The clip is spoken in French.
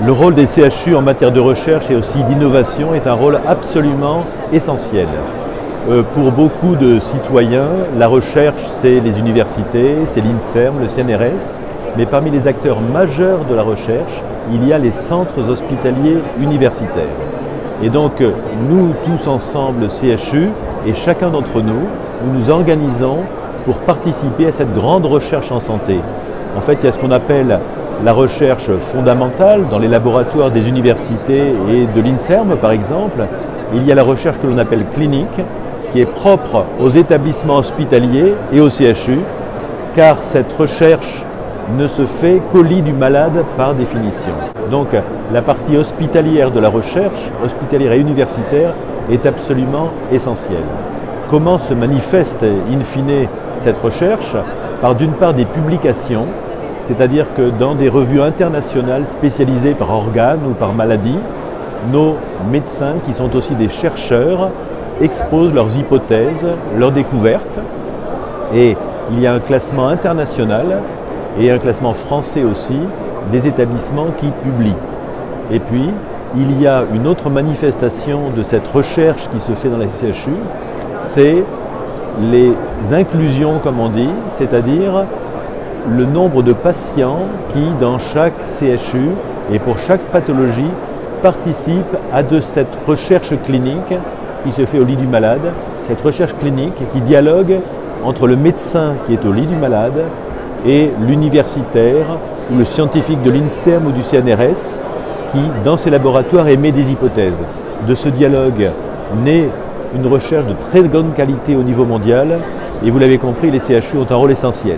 Le rôle des CHU en matière de recherche et aussi d'innovation est un rôle absolument essentiel. Pour beaucoup de citoyens, la recherche, c'est les universités, c'est l'INSERM, le CNRS, mais parmi les acteurs majeurs de la recherche, il y a les centres hospitaliers universitaires. Et donc, nous tous ensemble, CHU, et chacun d'entre nous, nous nous organisons pour participer à cette grande recherche en santé. En fait, il y a ce qu'on appelle la recherche fondamentale dans les laboratoires des universités et de l'INSERM, par exemple. Il y a la recherche que l'on appelle clinique, qui est propre aux établissements hospitaliers et aux CHU, car cette recherche ne se fait qu'au lit du malade par définition. Donc la partie hospitalière de la recherche, hospitalière et universitaire, est absolument essentielle. Comment se manifeste in fine cette recherche? Par d'une part des publications, c'est-à-dire que dans des revues internationales spécialisées par organe ou par maladie, nos médecins, qui sont aussi des chercheurs, exposent leurs hypothèses, leurs découvertes, et il y a un classement international et un classement français aussi des établissements qui publient. Et puis, il y a une autre manifestation de cette recherche qui se fait dans les CHU, c'est les inclusions, comme on dit, c'est-à-dire le nombre de patients qui, dans chaque CHU et pour chaque pathologie, participent à de cette recherche clinique qui se fait au lit du malade, cette recherche clinique qui dialogue entre le médecin qui est au lit du malade et l'universitaire ou le scientifique de l'INSERM ou du CNRS qui, dans ses laboratoires, émet des hypothèses. De ce dialogue naît une recherche de très grande qualité au niveau mondial et vous l'avez compris, les CHU ont un rôle essentiel.